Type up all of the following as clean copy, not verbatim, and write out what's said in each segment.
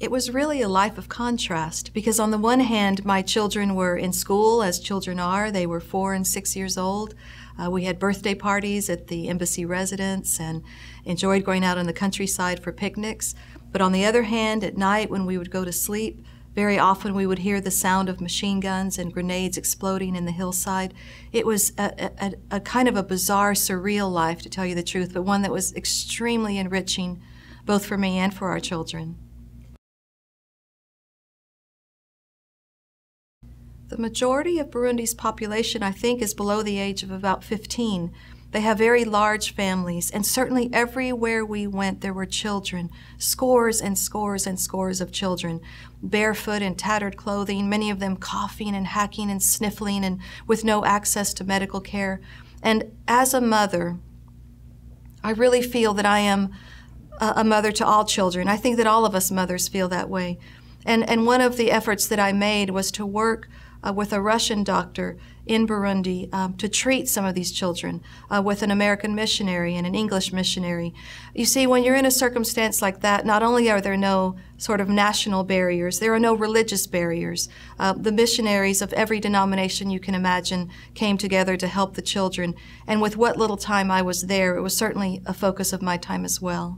It was really a life of contrast because on the one hand, my children were in school, as children are. They were 4 and 6 years old. We had birthday parties at the embassy residence and enjoyed going out on the countryside for picnics. But on the other hand, at night when we would go to sleep, very often we would hear the sound of machine guns and grenades exploding in the hillside. It was a kind of a bizarre, surreal life, to tell you the truth, but one that was extremely enriching, both for me and for our children. The majority of Burundi's population, I think, is below the age of about 15. They have very large families, and certainly everywhere we went there were children, scores and scores and scores of children, barefoot in tattered clothing, many of them coughing and hacking and sniffling and with no access to medical care. And as a mother, I really feel that I am a mother to all children. I think that all of us mothers feel that way. And one of the efforts that I made was to work with a Russian doctor in Burundi to treat some of these children with an American missionary and an English missionary. You see, when you're in a circumstance like that, not only are there no sort of national barriers, there are no religious barriers. The missionaries of every denomination you can imagine came together to help the children, and with what little time I was there, it was certainly a focus of my time as well.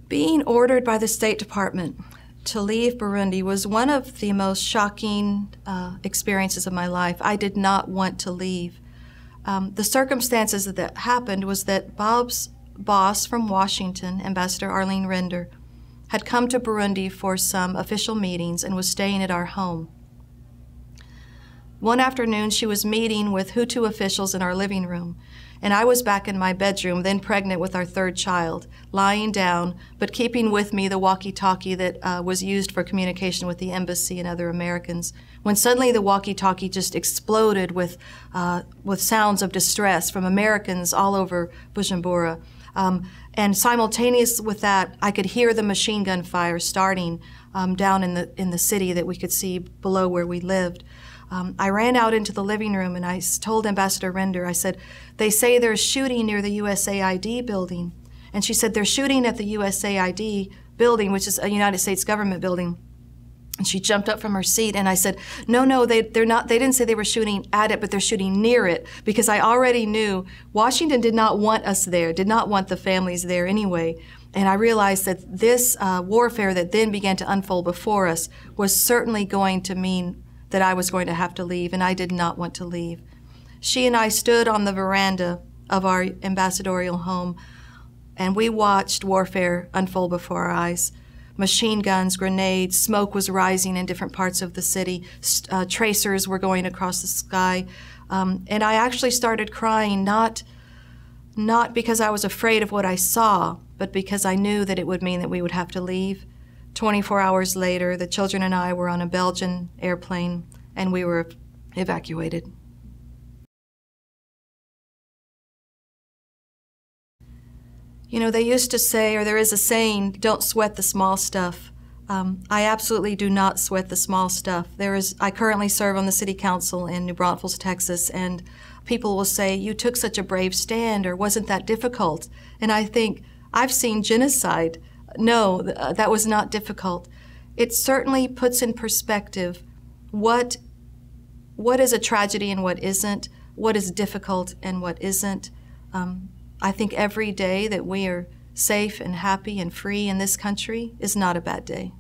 Being ordered by the State Department to leave Burundi was one of the most shocking experiences of my life. I did not want to leave. The circumstances that happened was that Bob's boss from Washington, Ambassador Arlene Render, had come to Burundi for some official meetings and was staying at our home. One afternoon, she was meeting with Hutu officials in our living room, and I was back in my bedroom, then pregnant with our third child, lying down, but keeping with me the walkie-talkie that was used for communication with the embassy and other Americans, when suddenly the walkie-talkie just exploded with sounds of distress from Americans all over Bujumbura. And simultaneous with that, I could hear the machine gun fire starting down in the city that we could see below where we lived. I ran out into the living room and I told Ambassador Render, I said, "They say there's shooting near the USAID building." And she said, "They're shooting at the USAID building," which is a United States government building. And she jumped up from her seat and I said, no, they're not, they didn't say they were shooting at it, but they're shooting near it, because I already knew Washington did not want us there, did not want the families there anyway. And I realized that this warfare that then began to unfold before us was certainly going to mean that I was going to have to leave, and I did not want to leave. She and I stood on the veranda of our ambassadorial home, and we watched warfare unfold before our eyes. Machine guns, grenades, smoke was rising in different parts of the city. Tracers were going across the sky. And I actually started crying, not because I was afraid of what I saw, but because I knew that it would mean that we would have to leave. 24 hours later, the children and I were on a Belgian airplane, and we were evacuated. You know, they used to say, or there is a saying, don't sweat the small stuff. I absolutely do not sweat the small stuff. I currently serve on the city council in New Braunfels, Texas, and people will say, "You took such a brave stand," or "Wasn't that difficult?" And I think, I've seen genocide. No, that was not difficult. It certainly puts in perspective what is a tragedy and what isn't, what is difficult and what isn't. I think every day that we are safe and happy and free in this country is not a bad day.